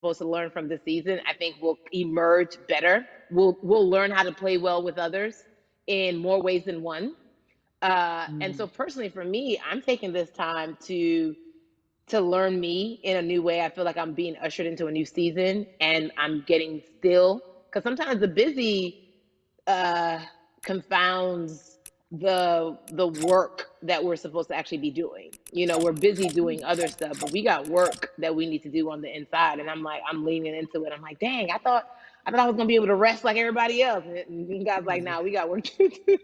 supposed to learn from this season, I think we'll emerge better. We'll learn how to play well with others in more ways than one. And so Mm. personally for me, I'm taking this time to learn me in a new way. I feel like I'm being ushered into a new season and I'm getting still because sometimes the busy uh, confounds the work that we're supposed to actually be doing. You know, we're busy doing other stuff, but we got work that we need to do on the inside. And I'm like, I'm leaning into it. I'm like, dang, I thought I was gonna be able to rest like everybody else. And God's like, nah, we got work to do.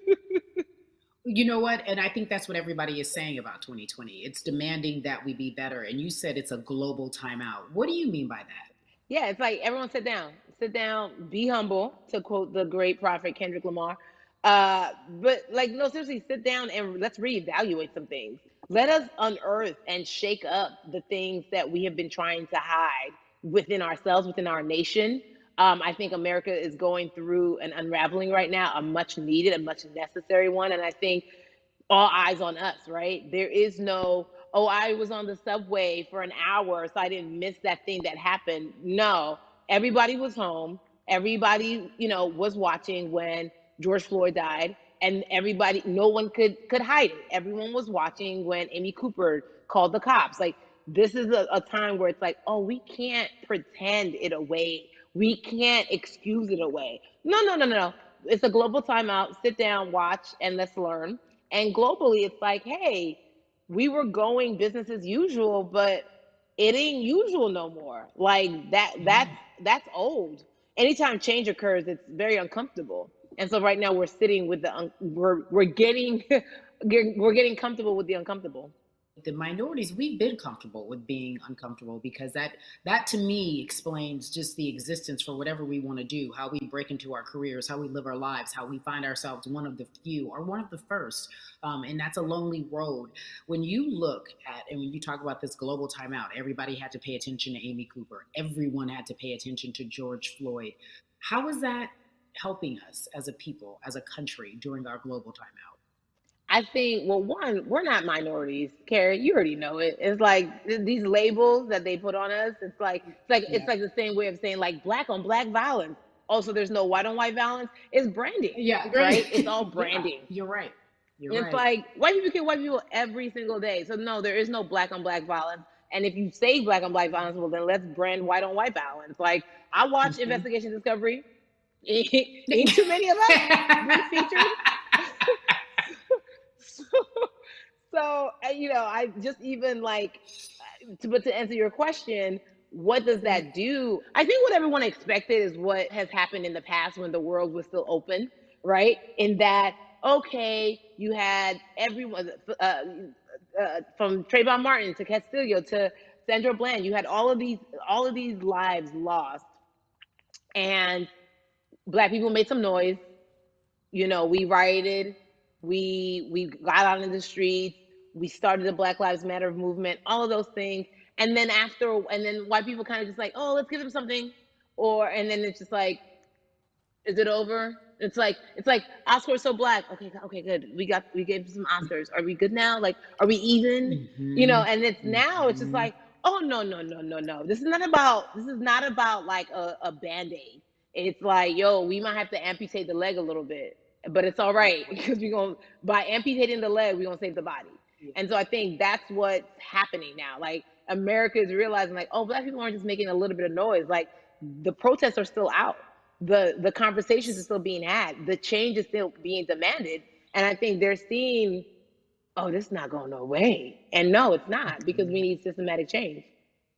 You know what? And I think that's what everybody is saying about 2020. It's demanding that we be better. And you said it's a global timeout. What do you mean by that? Yeah, it's like everyone sit down, be humble, to quote the great prophet Kendrick Lamar. But like, no, seriously, sit down and let's reevaluate some things. Let us unearth and shake up the things that we have been trying to hide within ourselves, within our nation. I think America is going through an unraveling right now, a much needed, a much necessary one. And I think all eyes on us, right? There is no, oh, I was on the subway for an hour, so I didn't miss that thing that happened. No, everybody was home. Everybody, was watching when George Floyd died, and everybody, no one could hide it. Everyone was watching when Amy Cooper called the cops. Like, this is a time where it's like, oh, we can't pretend it away. We can't excuse it away. No, no, no, no, no. It's a global timeout. Sit down, watch, and let's learn. And globally, it's like, hey, we were going business as usual, but it ain't usual no more. Like that's old. Anytime change occurs, it's very uncomfortable. And so right now we're sitting with we're getting we're getting comfortable with the uncomfortable. The minorities, we've been comfortable with being uncomfortable because that to me explains just the existence for whatever we want to do, how we break into our careers, how we live our lives, how we find ourselves one of the few or one of the first. And that's a lonely road. When you look at and when you talk about this global timeout, everybody had to pay attention to Amy Cooper, everyone had to pay attention to George Floyd. How is that helping us as a people, as a country during our global timeout? I think, well, one, we're not minorities, Carrie. You already know it. It's like these labels that they put on us. It's Yeah. like the same way of saying like black on black violence. Also, there's no white on white violence. It's branding, Yeah, right? It's right. all Yeah, branding. you're right. You're And it's right. like white people kill white people every single day. So no, there is no black on black violence. And if you say black on black violence, well then let's brand white on white violence. Like I watch Mhm. Investigation Discovery. Ain't too many of us been featured. so, I just even like but to answer your question, what does that do? I think what everyone expected is what has happened in the past when the world was still open, right? In that, okay, you had everyone from Trayvon Martin to Castillo to Sandra Bland. You had all of these lives lost, and black people made some noise. We rioted, we got out in the streets, we started the Black Lives Matter movement, all of those things. And then white people kind of just like, oh, let's give them something. And then it's just like, is it over? It's like Oscars so black. Okay, okay, good. We gave some Oscars. Are we good now? Like, are we even? Mhm. And it's now it's just Mhm. like, oh no, no, no, no, no. This is not about like a band-aid. It's like, yo, we might have to amputate the leg a little bit, but it's all right because we're gonna by amputating the leg, we're gonna save the body. Yeah. And so I think that's what's happening now. Like America is realizing like, oh, black people aren't just making a little bit of noise. Like the protests are still out. The conversations are still being had. The change is still being demanded. And I think they're seeing, oh, this is not going no way. And no, it's not because we need systematic change.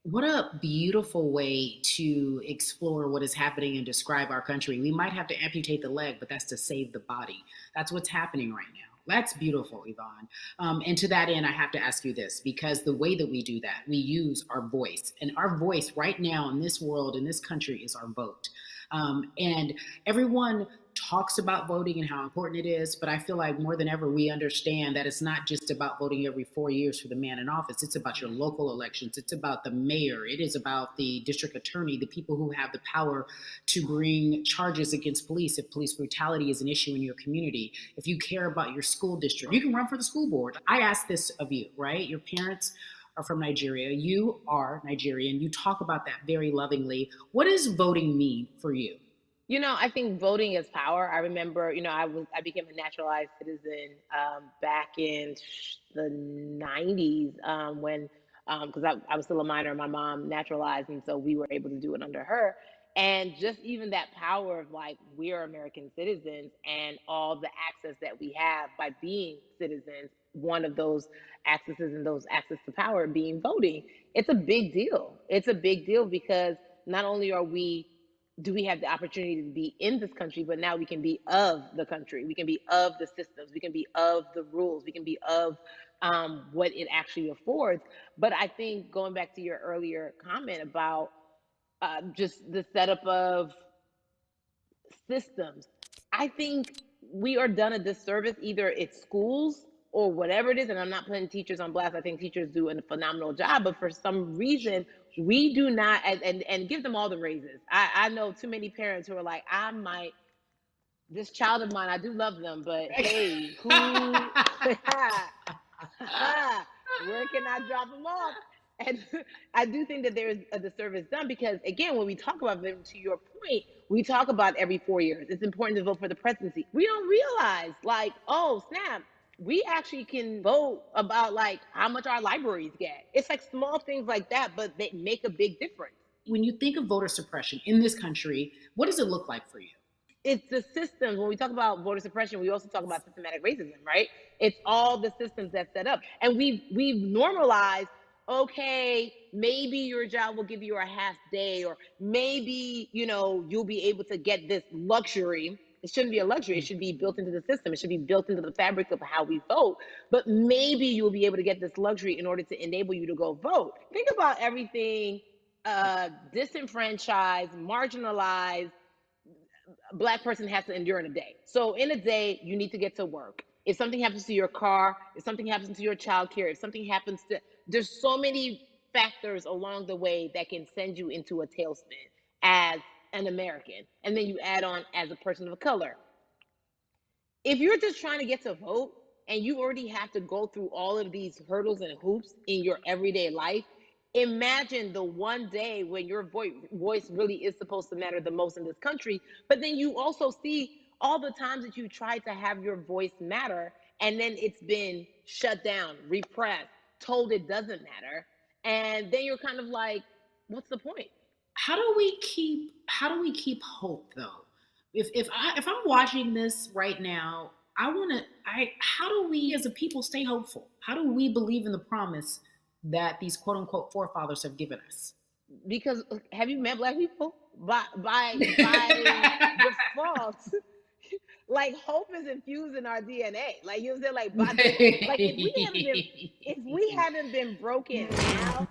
What a beautiful way to explore what is happening and describe our country. We might have to amputate the leg, but that's to save the body. That's what's happening right now. That's beautiful, Yvonne. And to that end, I have to ask you this because the way that we do that, we use our voice. And our voice right now in this world, in this country, is our vote. And everyone talks about voting and how important it is, but I feel like more than ever we understand that it's not just about voting every 4 years for the man in office. It's about your local elections. It's about the mayor. It is about the district attorney, the people who have the power to bring charges against police if police brutality is an issue in your community. If you care about your school district, you can run for the school board. I ask this of you, right? Your parents are from Nigeria. You are Nigerian. You talk about that very lovingly. What does voting mean for you? I think voting is power. I remember, I became a naturalized citizen back in the '90s when because I was still a minor. My mom naturalized, and so we were able to do it under her. And just even that power of like we're American citizens and all the access that we have by being citizens. One of those accesses and those access to power being voting. It's a big deal. It's a big deal because not only are we do we have the opportunity to be in this country, but now we can be of the country. We can be of the systems. We can be of the rules. We can be of what it actually affords. But I think going back to your earlier comment about just the setup of systems, I think we are done a disservice. Either it's schools or whatever it is, and I'm not putting teachers on blast. I think teachers do a phenomenal job, but for some reason, we do not, and give them all the raises. I know too many parents who are like, I might, this child of mine, I do love them, but hey, who, where can I drop them off? And I do think that there is a disservice done because, again, when we talk about them, to your point, we talk about every 4 years. It's important to vote for the presidency. We don't realize, like, oh, snap, we actually can vote about like how much our libraries get. It's like small things like that, but they make a big difference. When you think of voter suppression in this country, what does it look like for you? It's the systems. When we talk about voter suppression, we also talk about systematic racism, right? It's all the systems that set up, and we've normalized. Okay, maybe your job will give you a half day, or maybe you'll be able to get this luxury. It shouldn't be a luxury. It should be built into the system. It should be built into the fabric of how we vote. But maybe you'll be able to get this luxury in order to enable you to go vote. Think about everything disenfranchised, marginalized Black person has to endure in a day. So in a day, you need to get to work. If something happens to your car, if something happens to your child care, if something happens to, there's so many factors along the way that can send you into a tailspin as an American. And then you add on as a person of color. If you're just trying to get to vote and you already have to go through all of these hurdles and hoops in your everyday life, imagine the one day when your voice really is supposed to matter the most in this country. But then you also see all the times that you tried to have your voice matter and then it's been shut down, repressed, told it doesn't matter. And then you're kind of like, what's the point? How do we keep hope though? If I'm watching this right now, I want to I how do we as a people stay hopeful? How do we believe in the promise that these quote unquote forefathers have given us? Because have you met Black people? By default, like hope is infused in our DNA. Like you said, like by default, like if we haven't been broken now.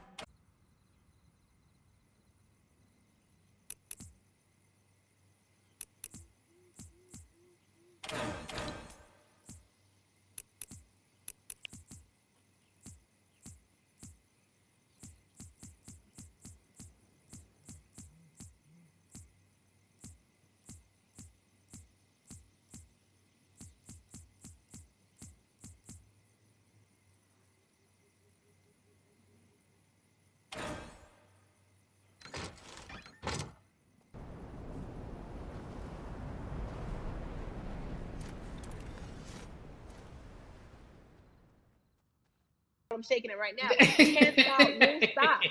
I'm shaking it right now. Can't stop, won't stop.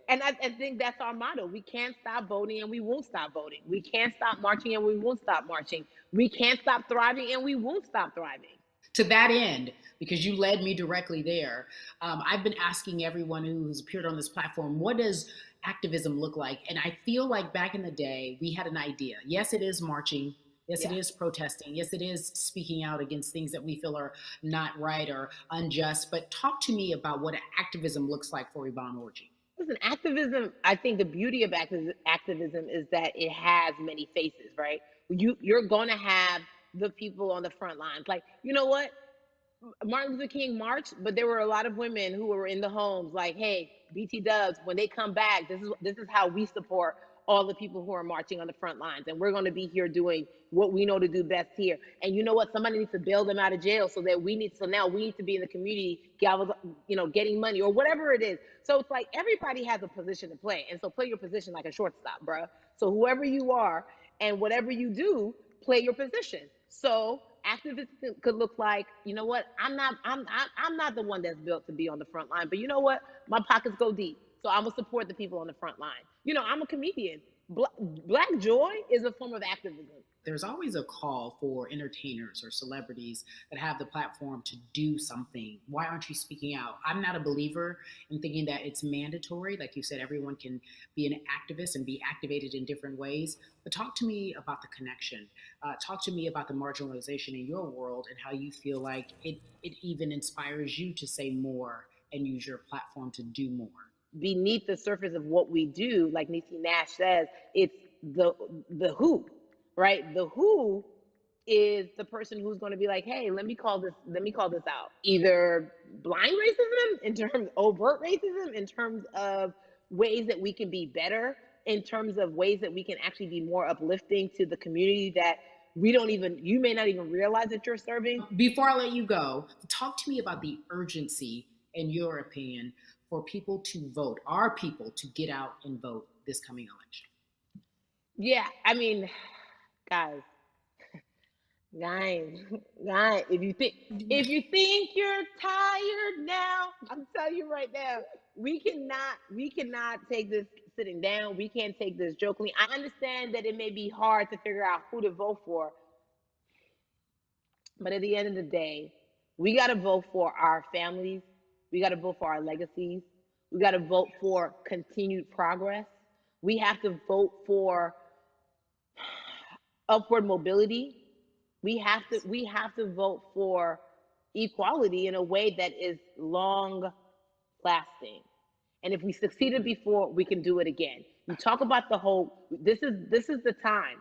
And I think that's our motto. We can't stop voting and we won't stop voting. We can't stop marching and we won't stop marching. We can't stop thriving and we won't stop thriving. To that end, because you led me directly there, I've been asking everyone who's appeared on this platform, what does activism look like? And I feel like back in the day, we had an idea. Yes, it is marching. Yes, it Yeah. is protesting. Yes, it is speaking out against things that we feel are not right or unjust. But talk to me about what activism looks like for Yvonne Orji. Listen, activism, I think the beauty of activism is that it has many faces, right? You're going to have the people on the front lines. Like, you know what? Martin Luther King marched, but there were a lot of women who were in the homes like, hey, BT Dubs, when they come back, this is how we support all the people who are marching on the front lines. And we're going to be here doing what we know to do best here. And you know what? Somebody needs to bail them out of jail so now we need to be in the community, getting money or whatever it is. So it's like everybody has a position to play. And so play your position like a shortstop, bruh. So whoever you are and whatever you do, play your position. So activism could look like, you know what, I'm not the one that's built to be on the front line, but you know what, my pockets go deep, so I'm gonna support the people on the front line. I'm a comedian. Black joy is a form of activism. There's always a call for entertainers or celebrities that have the platform to do something. Why aren't you speaking out? I'm not a believer in thinking that it's mandatory. Like you said, everyone can be an activist and be activated in different ways. But talk to me about the connection. Talk to me about the marginalization in your world and how you feel like it even inspires you to say more and use your platform to do more. Beneath the surface of what we do, like Niecy Nash says, it's the who, right? The who is the person who's going to be like, hey, let me call this out. Either blind racism in terms of overt racism, in terms of ways that we can be better, in terms of ways that we can actually be more uplifting to the community that you may not even realize that you're serving. Before I let you go, talk to me about the urgency, in your opinion, for people to vote, our people to get out and vote this coming election. Yeah, I mean, guys, guys, guys, if you think you're tired now, I'm telling you right now, we cannot take this sitting down. We can't take this jokingly. I understand that it may be hard to figure out who to vote for, but at the end of the day, we got to vote for our families. We got to vote for our legacies. We got to vote for continued progress. We have to vote for upward mobility. We have to vote for equality in a way that is long lasting. And if we succeeded before, we can do it again. You talk about the whole. This is the time.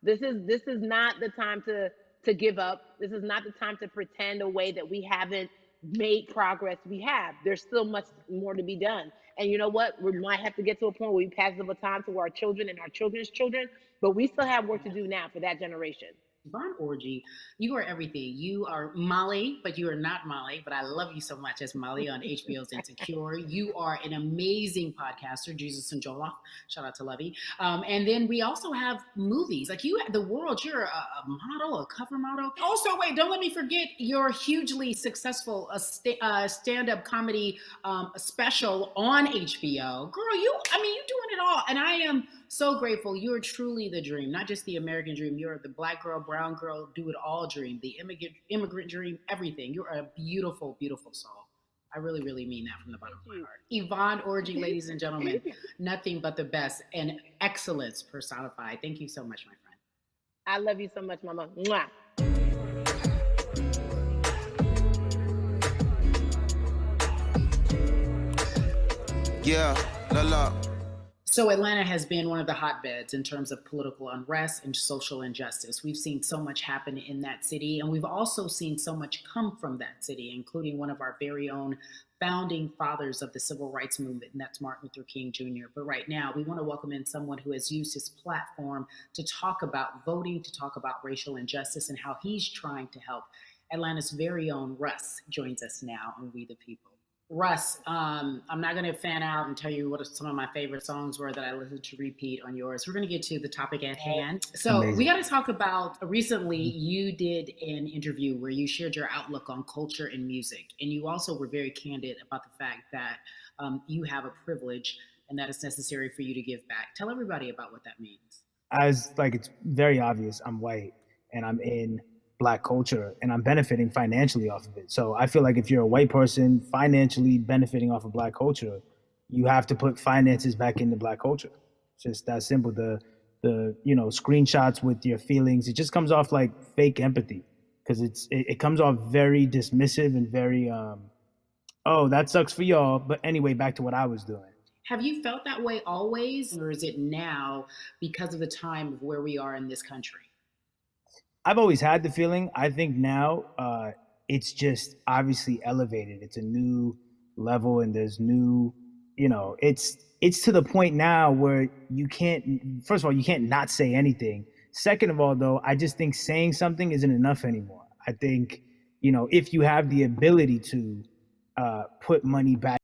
This is not the time to give up. This is not the time to pretend a way that we haven't made progress. We have. There's still much more to be done. And you know what? We might have to get to a point where we pass the baton to our children and our children's children, but we still have work to do now for that generation. Yvonne Orji, you are everything. You are Molly, but you are not Molly, but I love you so much as Molly on HBO's Insecure. You are an amazing podcaster, Jesus and Joloff. Shout out to Lovey. And then we also have movies. Like you, The World, you're a model, a cover model. Also, wait, don't let me forget your hugely successful stand-up comedy special on HBO. Girl, you're doing it all. And I am so grateful. You're truly the dream, not just the American dream. You're the black girl, brown girl, do it all dream, the immigrant dream, everything. You're a beautiful, beautiful soul. I really, really mean that from the bottom of my heart. Yvonne Orji, ladies and gentlemen, nothing but the best and excellence personified. Thank you so much, my friend. I love you so much, Mama. Mwah. Yeah, la. So Atlanta has been one of the hotbeds in terms of political unrest and social injustice. We've seen so much happen in that city, and we've also seen so much come from that city, including one of our very own founding fathers of the civil rights movement, and that's Martin Luther King Jr. But right now, we want to welcome in someone who has used his platform to talk about voting, to talk about racial injustice, and how he's trying to help. Atlanta's very own Russ joins us now on We the People. Russ, I'm not going to fan out and tell you what some of my favorite songs were that I listened to repeat on yours. We're going to get to the topic at hand. So amazing. We got to talk about, recently you did an interview where you shared your outlook on culture and music. And you also were very candid about the fact that you have a privilege and that it's necessary for you to give back. Tell everybody about what that means. It's very obvious. I'm white and I'm in Black culture and I'm benefiting financially off of it. So I feel like if you're a white person financially benefiting off of Black culture, you have to put finances back into Black culture. It's just that simple. The screenshots with your feelings, it just comes off like fake empathy because it comes off very dismissive and very oh, that sucks for y'all, but anyway, back to what I was doing. Have you felt that way always, or is it now because of the time of where we are in this country? I've always had the feeling. I think now it's just obviously elevated. It's a new level, and there's new, it's to the point now where you can't. First of all, you can't not say anything. Second of all, though, I just think saying something isn't enough anymore. I think if you have the ability to put money back